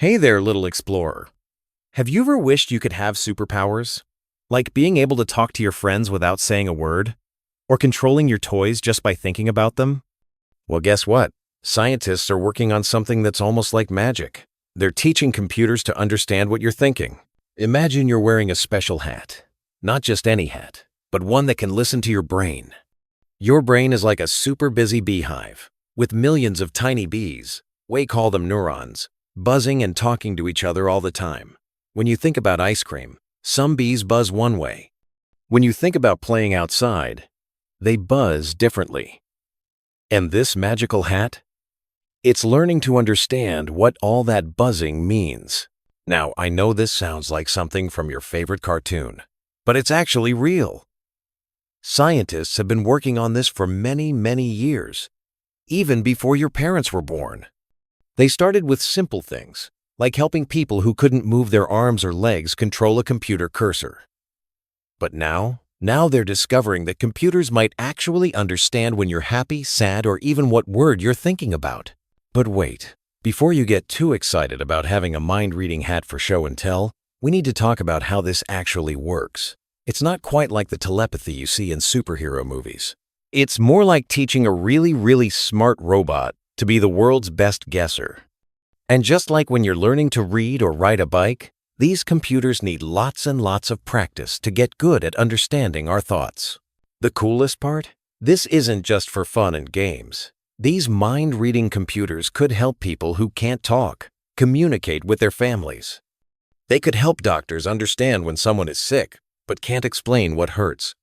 Hey there, little explorer. Have you ever wished you could have superpowers? Like being able to talk to your friends without saying a word? Or controlling your toys just by thinking about them? Well, guess what? Scientists are working on something that's almost like magic. They're teaching computers to understand what you're thinking. Imagine you're wearing a special hat. Not just any hat, but one that can listen to your brain. Your brain is like a super busy beehive, with millions of tiny bees, we call them neurons, buzzing and talking to each other all the time. When you think about ice cream, some bees buzz one way. When you think about playing outside, they buzz differently. And this magical hat? It's learning to understand what all that buzzing means. Now, I know this sounds like something from your favorite cartoon, but it's actually real. Scientists have been working on this for many, many years, even before your parents were born. They started with simple things, like helping people who couldn't move their arms or legs control a computer cursor. But now they're discovering that computers might actually understand when you're happy, sad, or even what word you're thinking about. But wait, before you get too excited about having a mind-reading hat for show and tell, we need to talk about how this actually works. It's not quite like the telepathy you see in superhero movies. It's more like teaching a really, really smart robot to be the world's best guesser. And just like when you're learning to read or ride a bike, these computers need lots and lots of practice to get good at understanding our thoughts. The coolest part? This isn't just for fun and games. These mind-reading computers could help people who can't talk communicate with their families. They could help doctors understand when someone is sick but can't explain what hurts.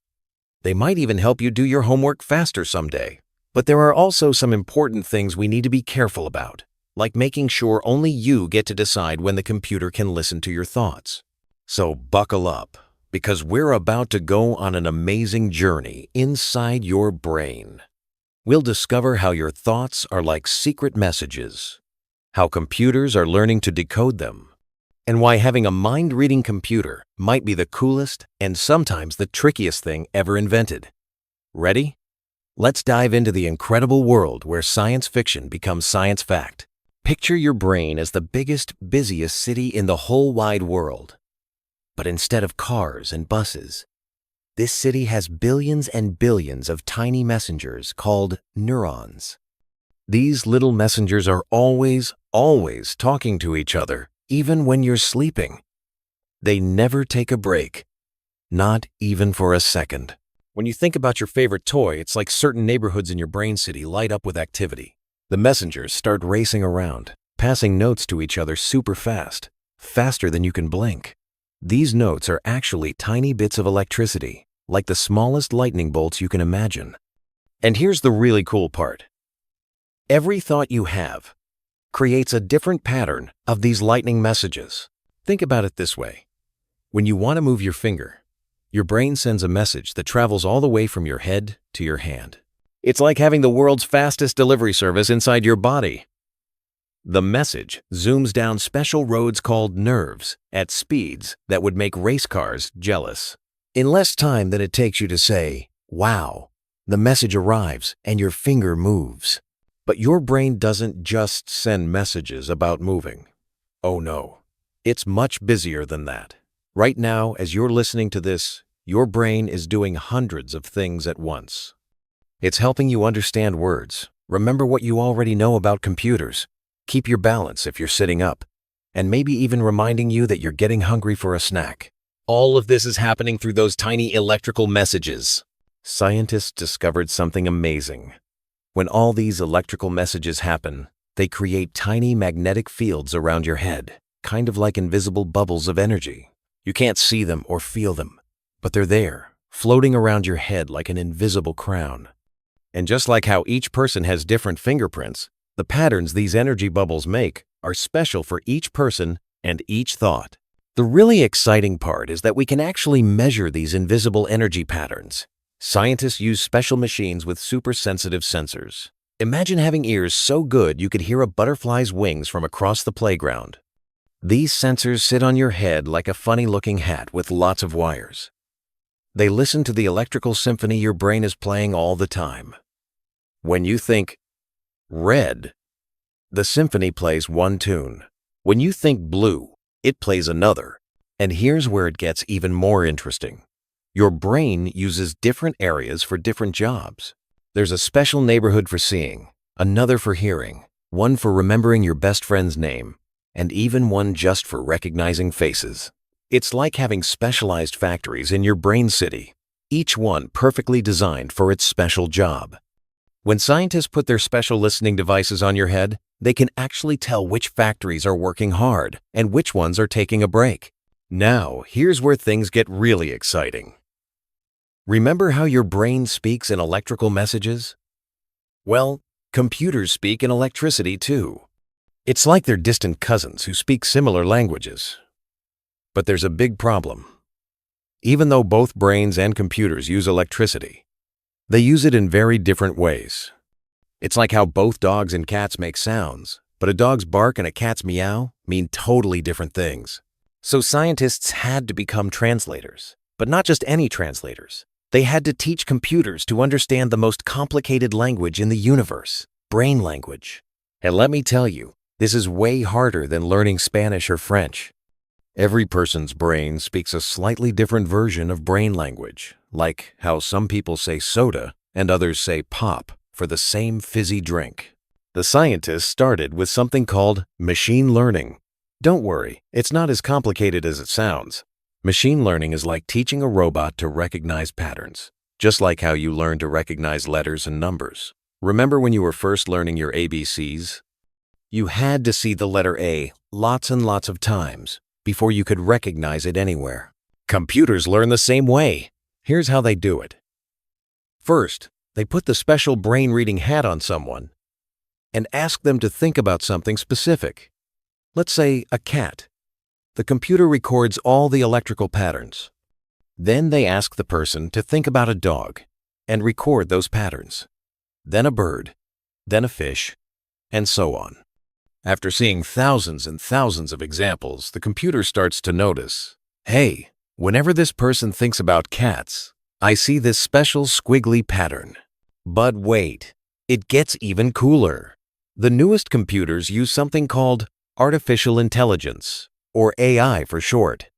They might even help you do your homework faster someday. But there are also some important things we need to be careful about, like making sure only you get to decide when the computer can listen to your thoughts. So buckle up, because we're about to go on an amazing journey inside your brain. We'll discover how your thoughts are like secret messages, how computers are learning to decode them, and why having a mind-reading computer might be the coolest and sometimes the trickiest thing ever invented. Ready? Let's dive into the incredible world where science fiction becomes science fact. Picture your brain as the biggest, busiest city in the whole wide world. But instead of cars and buses, this city has billions and billions of tiny messengers called neurons. These little messengers are always talking to each other, even when you're sleeping. They never take a break, not even for a second. When you think about your favorite toy, it's like certain neighborhoods in your brain city light up with activity. The messengers start racing around, passing notes to each other super fast, faster than you can blink. These notes are actually tiny bits of electricity, like the smallest lightning bolts you can imagine. And here's the really cool part. Every thought you have creates a different pattern of these lightning messages. Think about it this way. When you want to move your finger, your brain sends a message that travels all the way from your head to your hand. It's like having the world's fastest delivery service inside your body. The message zooms down special roads called nerves at speeds that would make race cars jealous. In less time than it takes you to say, "Wow," the message arrives and your finger moves. But your brain doesn't just send messages about moving. Oh no, it's much busier than that. Right now, as you're listening to this, your brain is doing hundreds of things at once. It's helping you understand words, remember what you already know about computers, keep your balance if you're sitting up, and maybe even reminding you that you're getting hungry for a snack. All of this is happening through those tiny electrical messages. Scientists discovered something amazing. When all these electrical messages happen, they create tiny magnetic fields around your head, kind of like invisible bubbles of energy. You can't see them or feel them, but they're there, floating around your head like an invisible crown. And just like how each person has different fingerprints, the patterns these energy bubbles make are special for each person and each thought. The really exciting part is that we can actually measure these invisible energy patterns. Scientists use special machines with super sensitive sensors. Imagine having ears so good you could hear a butterfly's wings from across the playground. These sensors sit on your head like a funny-looking hat with lots of wires. They listen to the electrical symphony your brain is playing all the time. When you think red, the symphony plays one tune. When you think blue, it plays another. And here's where it gets even more interesting. Your brain uses different areas for different jobs. There's a special neighborhood for seeing, another for hearing, one for remembering your best friend's name, and even one just for recognizing faces. It's like having specialized factories in your brain city, each one perfectly designed for its special job. When scientists put their special listening devices on your head, they can actually tell which factories are working hard and which ones are taking a break. Now, here's where things get really exciting. Remember how your brain speaks in electrical messages? Well, computers speak in electricity too. It's like they're distant cousins who speak similar languages. But there's a big problem. Even though both brains and computers use electricity, they use it in very different ways. It's like how both dogs and cats make sounds, but a dog's bark and a cat's meow mean totally different things. So scientists had to become translators, but not just any translators. They had to teach computers to understand the most complicated language in the universe, brain language. And let me tell you, this is way harder than learning Spanish or French. Every person's brain speaks a slightly different version of brain language, like how some people say soda and others say pop for the same fizzy drink. The scientists started with something called machine learning. Don't worry, it's not as complicated as it sounds. Machine learning is like teaching a robot to recognize patterns, just like how you learn to recognize letters and numbers. Remember when you were first learning your ABCs? You had to see the letter A lots and lots of times before you could recognize it anywhere. Computers learn the same way. Here's how they do it. First, they put the special brain-reading hat on someone and ask them to think about something specific. Let's say a cat. The computer records all the electrical patterns. Then they ask the person to think about a dog and record those patterns. Then a bird, then a fish, and so on. After seeing thousands and thousands of examples, the computer starts to notice, hey, whenever this person thinks about cats, I see this special squiggly pattern. But wait, it gets even cooler. The newest computers use something called artificial intelligence, or AI for short.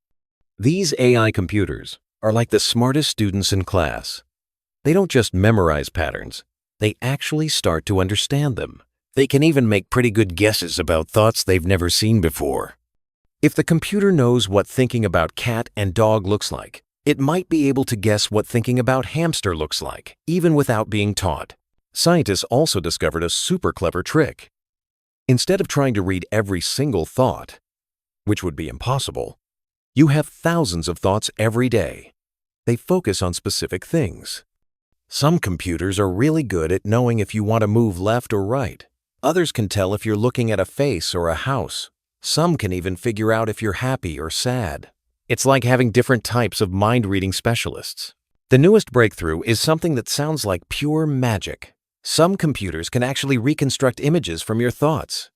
These AI computers are like the smartest students in class. They don't just memorize patterns, they actually start to understand them. They can even make pretty good guesses about thoughts they've never seen before. If the computer knows what thinking about cat and dog looks like, it might be able to guess what thinking about hamster looks like, even without being taught. Scientists also discovered a super clever trick. Instead of trying to read every single thought, which would be impossible, you have thousands of thoughts every day. They focus on specific things. Some computers are really good at knowing if you want to move left or right. Others can tell if you're looking at a face or a house. Some can even figure out if you're happy or sad. It's like having different types of mind-reading specialists. The newest breakthrough is something that sounds like pure magic. Some computers can actually reconstruct images from your thoughts.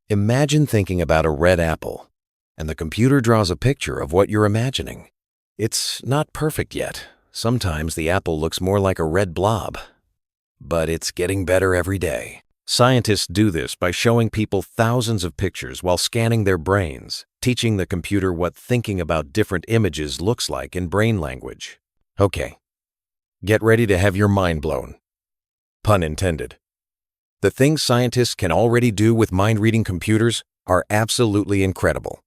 Imagine thinking about a red apple, and the computer draws a picture of what you're imagining. It's not perfect yet. Sometimes the apple looks more like a red blob. But it's getting better every day. Scientists do this by showing people thousands of pictures while scanning their brains, teaching the computer what thinking about different images looks like in brain language. Okay, get ready to have your mind blown. Pun intended. The things scientists can already do with mind-reading computers are absolutely incredible.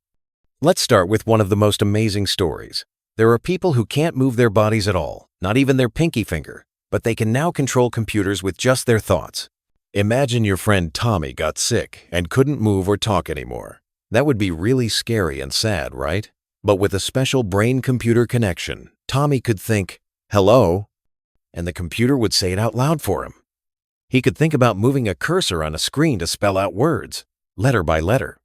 Let's start with one of the most amazing stories. There are people who can't move their bodies at all, not even their pinky finger, but they can now control computers with just their thoughts. Imagine your friend Tommy got sick and couldn't move or talk anymore. That would be really scary and sad, right? But with a special brain-computer connection, Tommy could think, "Hello," and the computer would say it out loud for him. He could think about moving a cursor on a screen to spell out words, letter by letter.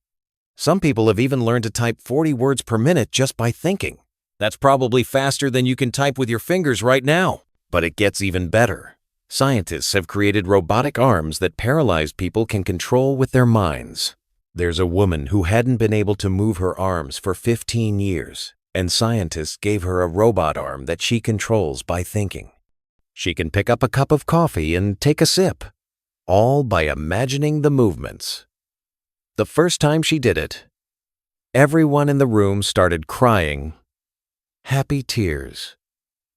Some people have even learned to type 40 words per minute just by thinking. That's probably faster than you can type with your fingers right now. But it gets even better. Scientists have created robotic arms that paralyzed people can control with their minds. There's a woman who hadn't been able to move her arms for 15 years, and scientists gave her a robot arm that she controls by thinking. She can pick up a cup of coffee and take a sip, all by imagining the movements. The first time she did it, Everyone in the room started crying happy tears.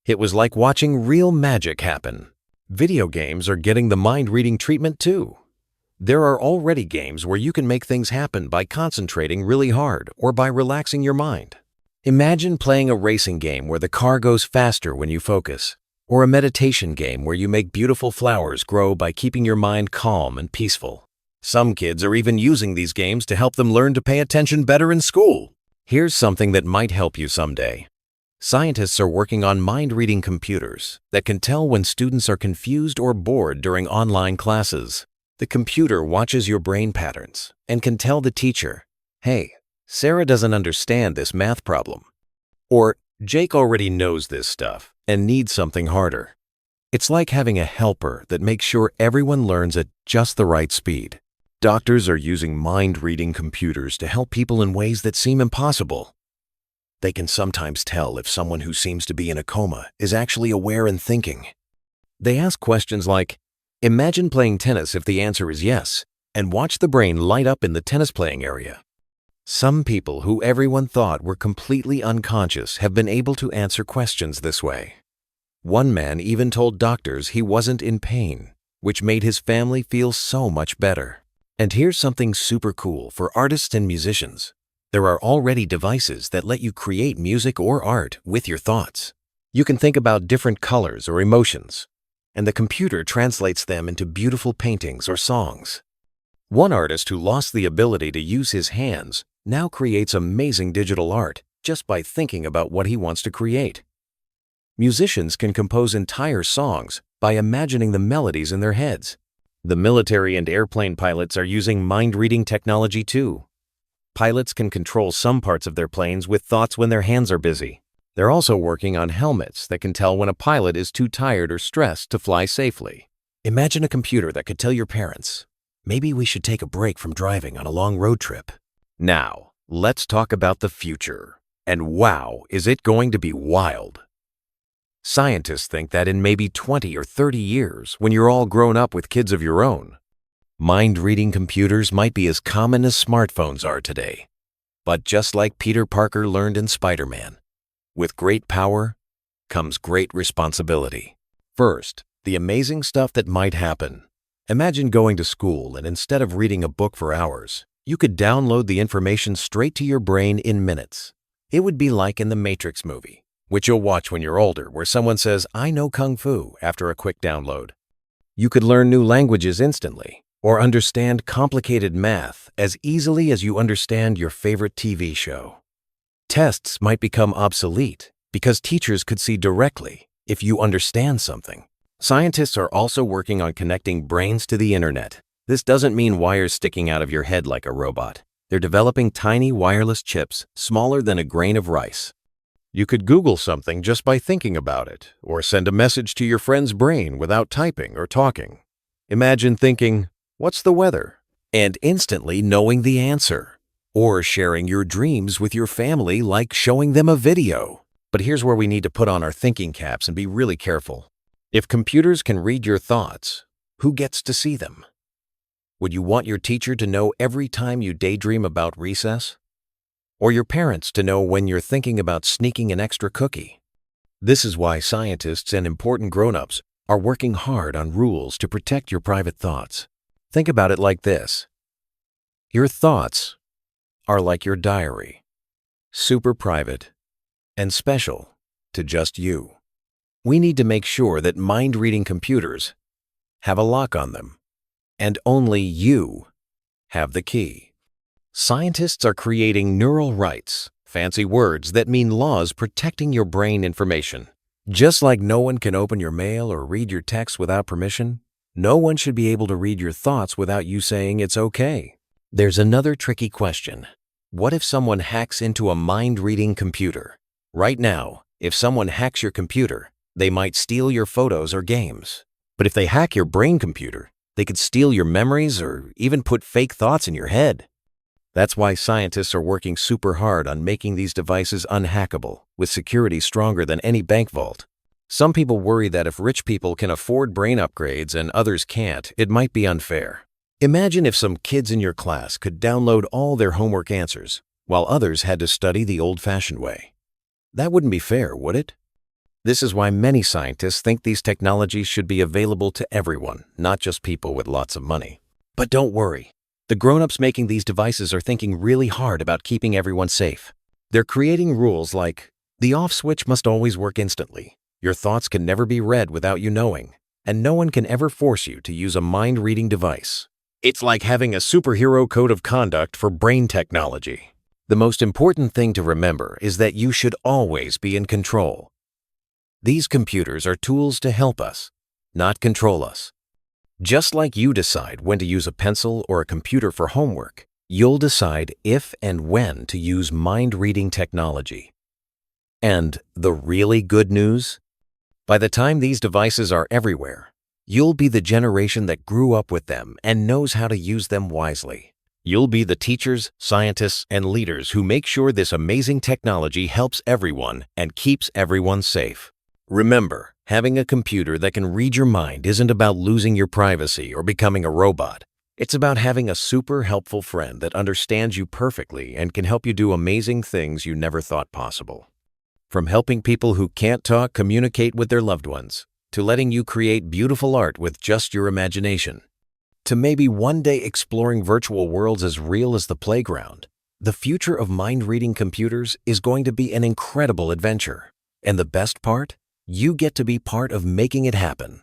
It was like watching real magic happen. Video games are getting the mind-reading treatment too. There are already games where you can make things happen by concentrating really hard or by relaxing your mind. Imagine playing a racing game where the car goes faster when you focus, or a meditation game where you make beautiful flowers grow by keeping your mind calm and peaceful. Some kids are even using these games to help them learn to pay attention better in school. Here's something that might help you someday. Scientists are working on mind-reading computers that can tell when students are confused or bored during online classes. The computer watches your brain patterns and can tell the teacher, "Hey, Sarah doesn't understand this math problem." Or, "Jake already knows this stuff and needs something harder." It's like having a helper that makes sure everyone learns at just the right speed. Doctors are using mind-reading computers to help people in ways that seem impossible. They can sometimes tell if someone who seems to be in a coma is actually aware and thinking. They ask questions like, "Imagine playing tennis if the answer is yes," and watch the brain light up in the tennis playing area. Some people who everyone thought were completely unconscious have been able to answer questions this way. One man even told doctors he wasn't in pain, which made his family feel so much better. And here's something super cool for artists and musicians. There are already devices that let you create music or art with your thoughts. You can think about different colors or emotions, and the computer translates them into beautiful paintings or songs. One artist who lost the ability to use his hands now creates amazing digital art just by thinking about what he wants to create. Musicians can compose entire songs by imagining the melodies in their heads. The military and airplane pilots are using mind-reading technology too. Pilots can control some parts of their planes with thoughts when their hands are busy. They're also working on helmets that can tell when a pilot is too tired or stressed to fly safely. Imagine a computer that could tell your parents, "Maybe we should take a break from driving on a long road trip." Now, let's talk about the future. And wow, is it going to be wild! Scientists think that in maybe 20 or 30 years, when you're all grown up with kids of your own, mind-reading computers might be as common as smartphones are today. But just like Peter Parker learned in Spider-Man, with great power comes great responsibility. First, the amazing stuff that might happen. Imagine going to school and instead of reading a book for hours, you could download the information straight to your brain in minutes. It would be like in the Matrix movie, which you'll watch when you're older, where someone says, "I know Kung Fu," after a quick download. You could learn new languages instantly, or understand complicated math as easily as you understand your favorite TV show. Tests might become obsolete because teachers could see directly if you understand something. Scientists are also working on connecting brains to the internet. This doesn't mean wires sticking out of your head like a robot. They're developing tiny wireless chips smaller than a grain of rice. You could Google something just by thinking about it, or send a message to your friend's brain without typing or talking. Imagine thinking, "What's the weather?" and instantly knowing the answer. Or sharing your dreams with your family like showing them a video. But here's where we need to put on our thinking caps and be really careful. If computers can read your thoughts, who gets to see them? Would you want your teacher to know every time you daydream about recess? Or your parents to know when you're thinking about sneaking an extra cookie? This is why scientists and important grown-ups are working hard on rules to protect your private thoughts. Think about it like this. Your thoughts are like your diary, super private and special to just you. We need to make sure that mind-reading computers have a lock on them, and only you have the key. Scientists are creating neural rights, fancy words that mean laws protecting your brain information. Just like no one can open your mail or read your text without permission, no one should be able to read your thoughts without you saying it's okay. There's another tricky question. What if someone hacks into a mind-reading computer? Right now, if someone hacks your computer, they might steal your photos or games. But if they hack your brain computer, they could steal your memories or even put fake thoughts in your head. That's why scientists are working super hard on making these devices unhackable, with security stronger than any bank vault. Some people worry that if rich people can afford brain upgrades and others can't, it might be unfair. Imagine if some kids in your class could download all their homework answers, while others had to study the old-fashioned way. That wouldn't be fair, would it? This is why many scientists think these technologies should be available to everyone, not just people with lots of money. But don't worry. The grown-ups making these devices are thinking really hard about keeping everyone safe. They're creating rules like, the off switch must always work instantly, your thoughts can never be read without you knowing, and no one can ever force you to use a mind-reading device. It's like having a superhero code of conduct for brain technology. The most important thing to remember is that you should always be in control. These computers are tools to help us, not control us. Just like you decide when to use a pencil or a computer for homework, you'll decide if and when to use mind-reading technology. And the really good news? By the time these devices are everywhere, you'll be the generation that grew up with them and knows how to use them wisely. You'll be the teachers, scientists, and leaders who make sure this amazing technology helps everyone and keeps everyone safe. Remember, having a computer that can read your mind isn't about losing your privacy or becoming a robot. It's about having a super helpful friend that understands you perfectly and can help you do amazing things you never thought possible. From helping people who can't talk communicate with their loved ones, to letting you create beautiful art with just your imagination, to maybe one day exploring virtual worlds as real as the playground, the future of mind-reading computers is going to be an incredible adventure. And the best part? You get to be part of making it happen.